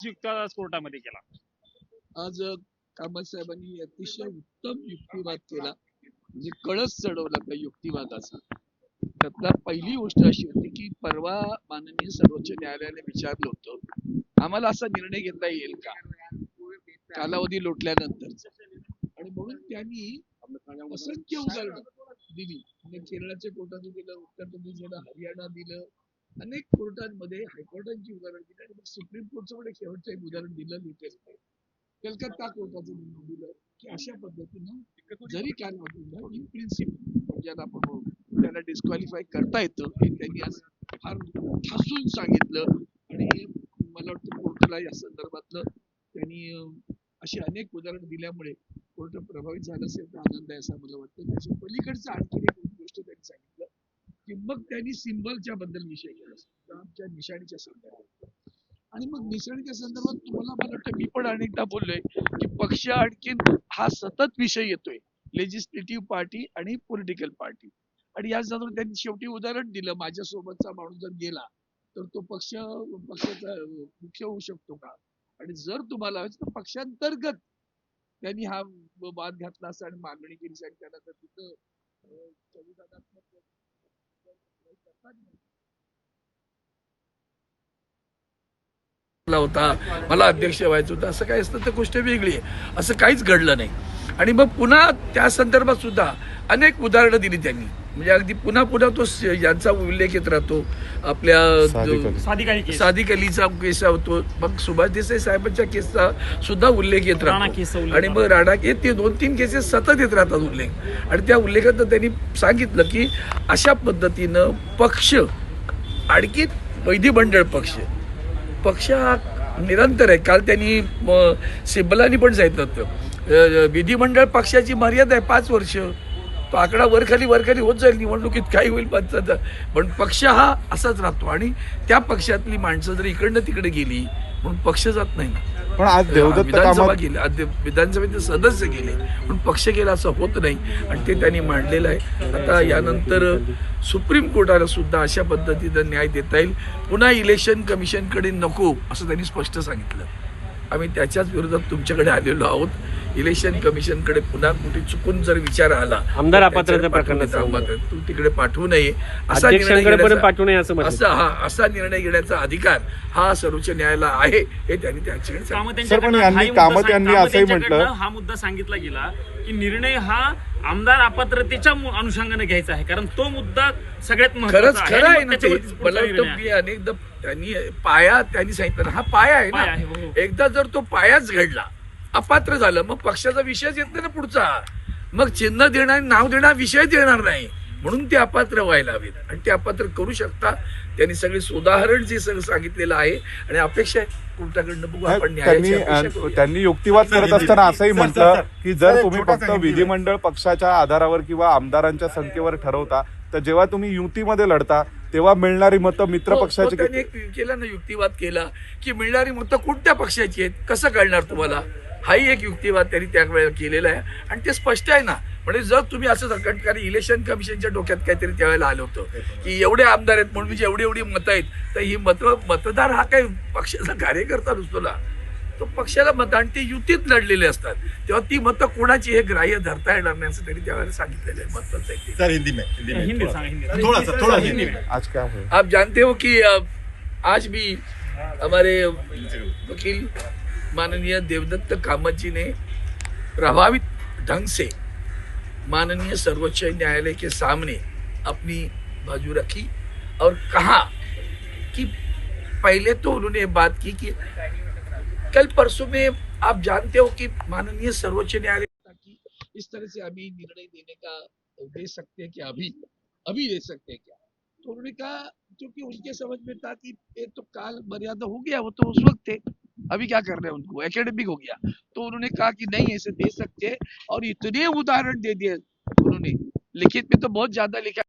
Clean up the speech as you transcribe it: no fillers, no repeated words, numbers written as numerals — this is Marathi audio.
युक्तिवाद आज कोर्टामध्ये केला. आज कामत साहेबांनी अतिशय उत्तम युक्तिवाद केला, म्हणजे कळस चढवला त्या युक्तिवादाचा. त्यातला पहिली गोष्ट अशी होती की परवा माननीय सर्वोच्च न्यायालयाने विचारलं होतं, आम्हाला असा निर्णय घेता येईल का कालावधी लोटल्यानंतर, आणि म्हणून त्यांनी असंख्य उदाहरणं दिली. म्हणजे केरळाच्या कोर्टाने दिलं, उत्तर प्रदेशला, हरियाणा दिलं, अनेक कोर्टांमध्ये हायकोर्टांची उदाहरण दिली, आणि मग सुप्रीम कोर्टचं पण एक शेवटचं एक उदाहरण दिलं लेटेस्ट कलकत्ता कोर्टाचं दिलं की अशा पद्धतीनं जरी कालावधी इन प्रिन्सिपल ज्याला आपण म्हणू त्याला डिस्क्वालिफाय करता येतं हे त्यांनी आज फार ठासून सांगितलं. आणि मला वाटतं कोर्टाला या संदर्भातलं त्यांनी अशी अनेक उदाहरणं दिल्यामुळे कोर्ट प्रभावित झालं असेल तर आनंद आहे असं मला वाटतं. त्याच्या पलीकडचं आणखी एक गोष्ट त्यांनी सांगितलं की मग त्यांनी सिम्बलच्या बद्दल विषय केला, आमच्या निशाणीच्या संदर्भात. आणि मग निशाणीच्या संदर्भात तुम्हाला मला वाटतं मी पण अनेकदा बोललोय की पक्ष आणखीन हा सतत विषय येतोय, लेजिस्लेटिव्ह पार्टी आणि पॉलिटिकल पार्टी. आणि या संदर्भात त्यांनी शेवटी उदाहरण दिलं, माझ्यासोबतचा माणूस जर गेला तर तो पक्षाचा मुख्य होऊ शकतो का, आणि जर तुम्हाला पक्षांतर्गत त्यांनी हा वाद घातला असं आणि मागणी केली आणि त्याला तर तिथं संविधानात्मक होता, मला अध्यक्ष व्हायचं होतं, असं काही असतं तर गोष्ट वेगळी आहे. असं काहीच घडलं नाही. आणि मग पुन्हा त्या संदर्भात सुद्धा अनेक उदाहरणं दिली त्यांनी, म्हणजे अगदी पुन्हा तो यांचा उल्लेख येत राहतो, आपल्या सादिक अलीचा केस होतो, मग सुभाष देसाई साहेबांच्या केसचा सुद्धा उल्लेख येत राहतो, आणि मग राणा केस, ते 2-3 केसेस सतत येत राहतात उल्लेख. आणि त्या उल्लेखात त्यांनी सांगितलं की अशा पद्धतीनं पक्ष आणखी विधिमंडळ पक्ष हा निरंतर आहे. काल त्यांनी सिब्बलांनी पण सांगितलं होतं विधिमंडळ पक्षाची मर्यादा आहे 5 वर्ष, तो आकडा वरखाली होत जाईल, निवडणुकीत काही होईल पण पक्ष हा असाच राहतो. आणि त्या पक्षातली माणसं जर इकडनं तिकडे गेली म्हणून पक्ष जात नाही ना. पण आज विधानसभा गेले, विधानसभेचे सदस्य गेले पण पक्ष गेला असं होत नाही, आणि ते त्यांनी मांडलेलं आहे. आता यानंतर सुप्रीम कोर्टाला सुद्धा अशा पद्धतीनं न्याय देता येईल. पुन्हा इलेक्शन कमिशनकडे नको असं त्यांनी स्पष्ट सांगितलं. आम्ही त्याच्याच विरोधात तुमच्याकडे आलेलो आहोत. इलेक्शन कमिशनकडे पुन्हा कुठे चुकून जर विचार आला आमदार अपात्रतेच्या प्रकरणात तू तिकडे पाठवू नये, असा निर्णय घेण्याचा अधिकार हा सर्वोच्च न्यायालयाला आहे, हे त्यांनी त्याच्याकडे कामत यांनी असंही म्हटलं. हा मुद्दा सांगितला गेला की निर्णय हा आमदार अपात्रतेच्या अनुषंगाने घ्यायचा आहे, कारण तो मुद्दा सगळ्यात महत्त्वाचा आहे. खरं आहे ना ते. मला वाटतं की अनेकदा त्यांनी सांगितलं हा पाया आहे ना. एकदा जर तो पायाच घडला, अपात्र झालं, मग पक्षाचा विषयच येत नाही ना पुढचा, मग चिन्ह देणार नाव देणार विषयच येणार नाही. म्हणून ते अपात्र व्हायला हवेत, आणि ते अपात्र करू शकता. त्यांनी सगळे उदाहरण जे सगळं सांगितलेलं आहे, आणि अपेक्षा आहे कोर्टाकडनं बघू आपण त्यांनी युक्तिवाद करत असताना असंही म्हटलं की जर तुम्ही फक्त विधिमंडळ पक्षाच्या आधारावर किंवा आमदारांच्या संख्येवर ठरवता, तर जेव्हा तुम्ही युतीमध्ये लढता तेव्हा मिळणारी मतं मित्र पक्षाची. त्यांनी केला ना युक्तिवाद केला की मिळणारी मतं कोणत्या पक्षाची आहेत कसं कळणार तुम्हाला, हाही एक युक्तिवाद त्यांनी त्यावेळेला केलेला आहे. आणि ते स्पष्ट आहे ना. म्हणजे जर तुम्ही असं कारण इलेक्शन कमिशनच्या डोक्यात काहीतरी त्यावेळेला आलं होतं की एवढे आमदार आहेत म्हणून म्हणजे एवढी मतं आहेत, तर ही मतदार हा काही पक्षाचा कार्यकर्ता नसतो ना, तो पक्षाला मतं, आणि ते युतीत लढलेले असतात, तेव्हा ती मतं कोणाची हे ग्राह्य धरता येणार नाही असं त्यांनी त्यावेळेला सांगितलेलं आहे. आज क्या हुआ? आप जानते हो कि आज भी हमारे वकील माननीय देवदत्त कामत जी ने प्रभावित ढंग से माननीय सर्वोच्च न्यायालय के सामने अपनी बाजू रखी और कहा कि पहले तो उन्होंने बात की कि कल परसों में आप जानते हो कि माननीय सर्वोच्च न्यायालय की इस तरह से अभी निर्णय देने का दे सकते हैं कि अभी दे सकते हैं क्या, तो उन्होंने कहा क्योंकि उनके समझ में था कि ये तो काल मर्यादा हो गया, वो तो उस वक्त थे, अभी क्या कर रहे हैं, उनको एकेडमिक हो गया, तो उन्होंने कहा कि नहीं ऐसे दे सकते हैं। और इतने उदाहरण दे दिए उन्होंने, लिखित में तो बहुत ज्यादा लिखा।